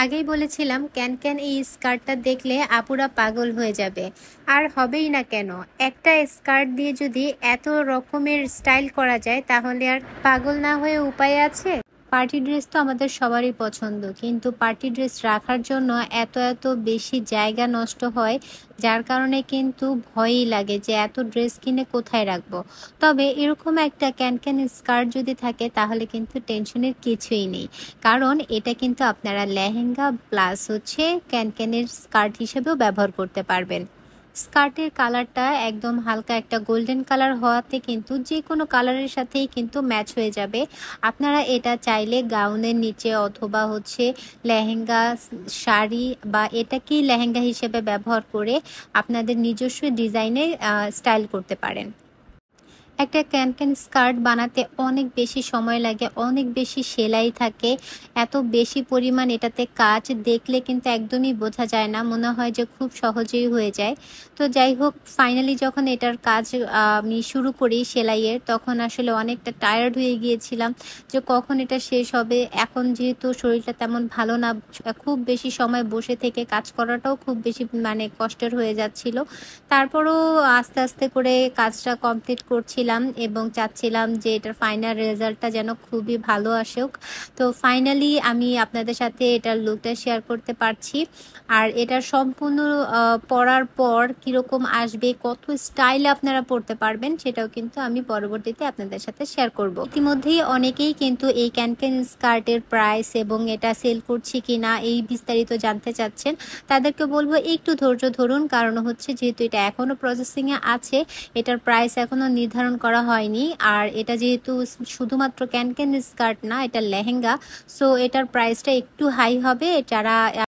আগেই বলেছিলাম ক্যান এই স্কার্টটা দেখলে আপুরা পাগল হয়ে যাবে। আর হবেই না কেন, একটা স্কার্ট দিয়ে যদি এত রকমের স্টাইল করা যায় তাহলে আর পাগল না হয়ে উপায় আছে? পার্টি ড্রেস তো আমাদের সবারই পছন্দ, কিন্তু পার্টি ড্রেস রাখার জন্য এত এত বেশি জায়গা নষ্ট হয়, যার কারণে কিন্তু ভয়ই লাগে যে এত ড্রেস কিনে কোথায় রাখবো। তবে এরকম একটা ক্যান স্কার্ট যদি থাকে তাহলে কিন্তু টেনশনের কিছুই নেই, কারণ এটা কিন্তু আপনারা লেহেঙ্গা প্লাস হচ্ছে ক্যানের স্কার্ট হিসেবেও ব্যবহার করতে পারবেন। স্কার্টের কালারটা একদম হালকা একটা গোল্ডেন কালার হওয়াতে কিন্তু যে কোনো কালারের সাথেই কিন্তু ম্যাচ হয়ে যাবে। আপনারা এটা চাইলে গাউনের নিচে অথবা হচ্ছে লেহেঙ্গা, শাড়ি বা এটাকেই লেহেঙ্গা হিসেবে ব্যবহার করে আপনাদের নিজস্ব ডিজাইনে স্টাইল করতে পারেন। একটা ক্যান স্কার্ট বানাতে অনেক বেশি সময় লাগে, অনেক বেশি সেলাই থাকে, এত বেশি পরিমাণ এটাতে কাজ, দেখলে কিন্তু একদমই বোঝা যায় না, মনে হয় যে খুব সহজেই হয়ে যায়। তো যাই হোক, ফাইনালি যখন এটার কাজ আমি শুরু করি সেলাইয়ের, তখন আসলে অনেকটা টায়ার্ড হয়ে গিয়েছিলাম যে কখন এটা শেষ হবে। এখন যেহেতু শরীরটা তেমন ভালো না, খুব বেশি সময় বসে থেকে কাজ করাটাও খুব বেশি কষ্টের হয়ে যাচ্ছিল। তারপরও আস্তে আস্তে করে কাজটা কমপ্লিট করছিলাম এবং চাচ্ছিলাম যে এটার ফাইনাল রেজাল্টটা যেন খুবই ভালো আসুক। তো ফাইনালি আমি আপনাদের সাথে এটার লুকটা শেয়ার করতে পারছি। আর এটার সম্পূর্ণ পরার পর কীরকম আসবে, কত স্টাইলে আপনারা পরতে পারবেন, সেটাও কিন্তু আমি পরবর্তীতে আপনাদের সাথে শেয়ার করব। ইতিমধ্যেই অনেকেই কিন্তু এই ক্যান স্কার্টের প্রাইস এবং এটা সেল করছি কিনা এই বিস্তারিত জানতে চাচ্ছেন। তাদেরকে বলবো একটু ধৈর্য ধরুন, কারণ হচ্ছে যেহেতু এটা এখনও প্রসেসিংয়ে আছে, এটার প্রাইস এখনও নির্ধারণ করা হয়নি। আর এটা যেহেতু শুধুমাত্র ক্যান স্কার্ট না, এটা লেহেঙ্গা, সো এটার প্রাইসটা একটু হাই হবে। যারা